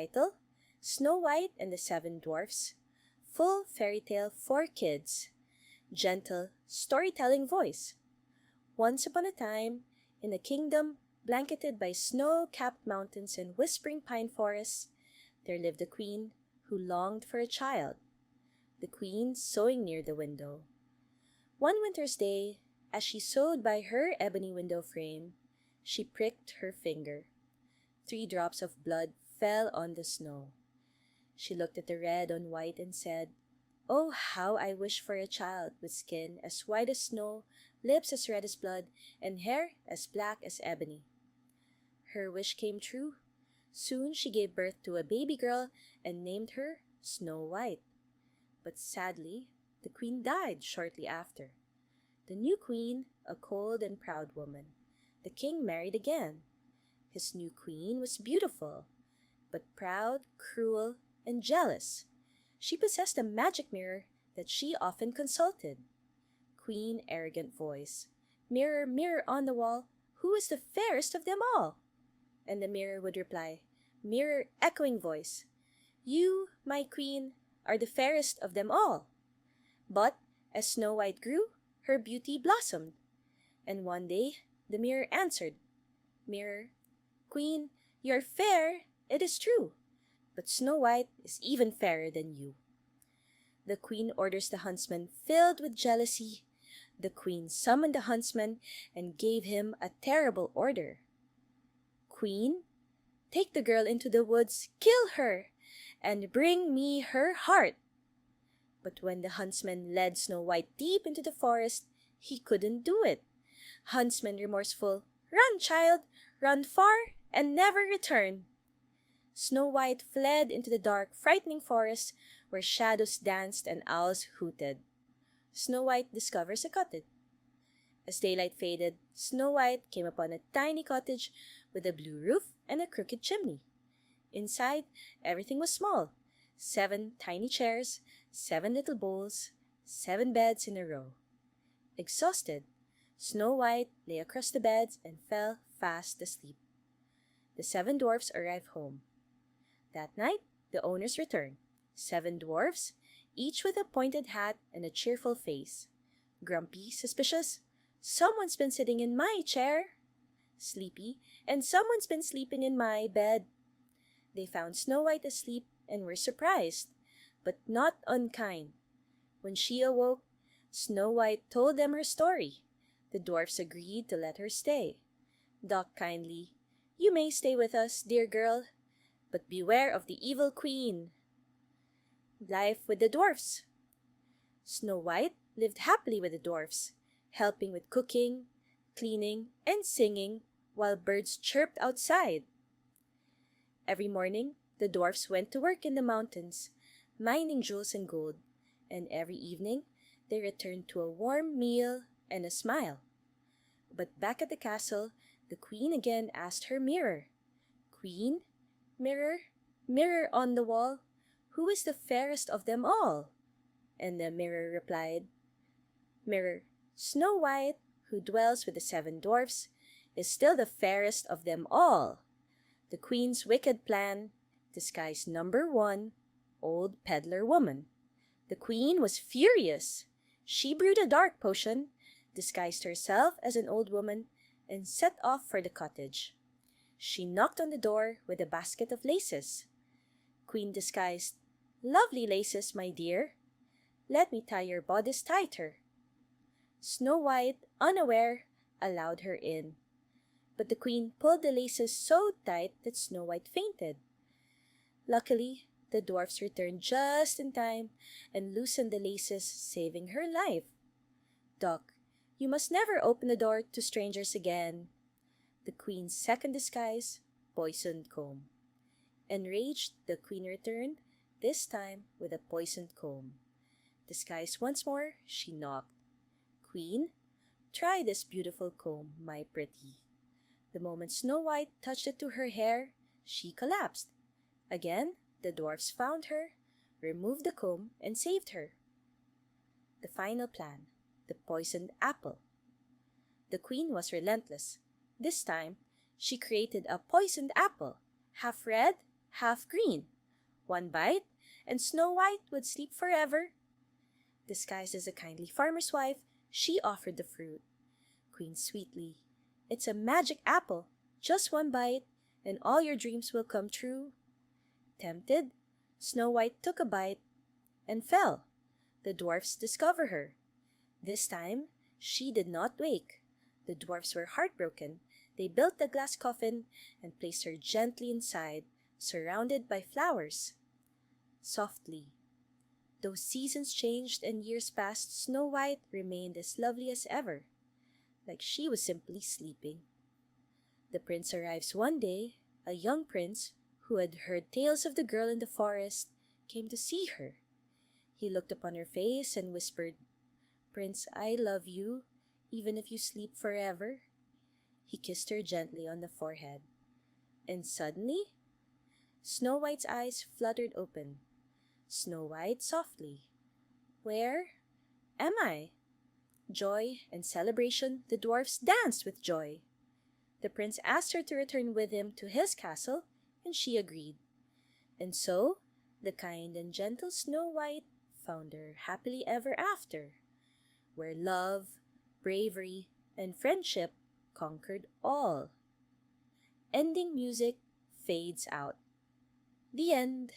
Title: Snow White and the Seven Dwarfs. Full fairy tale for kids. Gentle storytelling voice. Once upon a time, in a kingdom blanketed by snow-capped mountains and whispering pine forests, there lived a queen who longed for a child. The queen sewing near the window. One winter's day, as she sewed by her ebony window frame, she pricked her finger. 3 drops of blood fell on the snow. She looked at the red on white and said, "Oh, how I wish for a child with skin as white as snow, lips as red as blood, and hair as black as ebony." Her wish came true. Soon she gave birth to a baby girl and named her Snow White. But sadly, the queen died shortly after. The new queen, a cold and proud woman. The king married again. His new queen was beautiful, but proud, cruel, and jealous. She possessed a magic mirror that she often consulted. Queen, arrogant voice. "Mirror, mirror on the wall, who is the fairest of them all?" And the mirror would reply, mirror, echoing voice, "You, my queen, are the fairest of them all." But as Snow White grew, her beauty blossomed. And one day the mirror answered, "Mirror, Queen, you are fair, it is true, but Snow White is even fairer than you." The queen orders the huntsman. Filled with jealousy, the queen summoned the huntsman and gave him a terrible order. "Queen, take the girl into the woods, kill her, and bring me her heart." But when the huntsman led Snow White deep into the forest, he couldn't do it. Huntsman remorseful, "Run, child, run far and never return." Snow White fled into the dark, frightening forest where shadows danced and owls hooted. Snow White discovers a cottage. As daylight faded, Snow White came upon a tiny cottage with a blue roof and a crooked chimney. Inside, everything was small. 7 tiny chairs, 7 little bowls, 7 beds in a row. Exhausted, Snow White lay across the beds and fell fast asleep. The 7 dwarfs arrived home. That night, the owners returned. 7 dwarfs, each with a pointed hat and a cheerful face. Grumpy, suspicious, "Someone's been sitting in my chair." Sleepy, "And someone's been sleeping in my bed." They found Snow White asleep and were surprised, but not unkind. When she awoke, Snow White told them her story. The dwarfs agreed to let her stay. Duck kindly, "You may stay with us, dear girl, but beware of the evil queen." Life with the dwarfs. Snow White lived happily with the dwarfs, helping with cooking, cleaning, and singing while birds chirped outside. Every morning, the dwarfs went to work in the mountains, mining jewels and gold, and every evening they returned to a warm meal and a smile. But back at the castle, the queen again asked her mirror, "Queen, mirror, mirror on the wall, who is the fairest of them all?" And the mirror replied, "Mirror, Snow White, who dwells with the 7 dwarfs, is still the fairest of them all." The queen's wicked plan disguised number 1, old peddler woman. The queen was furious. She brewed a dark potion, disguised herself as an old woman, and set off for the cottage. She knocked on the door with a basket of laces. Queen disguised, "Lovely laces, my dear. Let me tie your bodice tighter." Snow White, unaware, allowed her in. But the queen pulled the laces so tight that Snow White fainted. Luckily, the dwarfs returned just in time and loosened the laces, saving her life. "Duck, you must never open the door to strangers again." The queen's second disguise, poisoned comb. Enraged, the queen returned, this time with a poisoned comb. Disguised once more, she knocked. "Queen, try this beautiful comb, my pretty." The moment Snow White touched it to her hair, she collapsed. Again, the dwarfs found her, removed the comb, and saved her. The final plan, the poisoned apple. The queen was relentless. This time, she created a poisoned apple, half red, half green. One bite, and Snow White would sleep forever. Disguised as a kindly farmer's wife, she offered the fruit. Queen sweetly, "It's a magic apple. Just one bite, and all your dreams will come true." Tempted, Snow White took a bite and fell. The dwarfs discover her. This time, she did not wake. The dwarfs were heartbroken. They built the glass coffin and placed her gently inside, surrounded by flowers. Softly, though seasons changed and years passed, Snow White remained as lovely as ever, like she was simply sleeping. The prince arrives one day. A young prince, who had heard tales of the girl in the forest, came to see her. He looked upon her face and whispered, "Prince, I love you, even if you sleep forever." He kissed her gently on the forehead. And suddenly, Snow White's eyes fluttered open. Snow White softly, "Where am I?" Joy and celebration, the dwarfs danced with joy. The prince asked her to return with him to his castle, and she agreed. And so, the kind and gentle Snow White found her happily ever after, where love, bravery, and friendship conquered all. Ending music fades out. The end.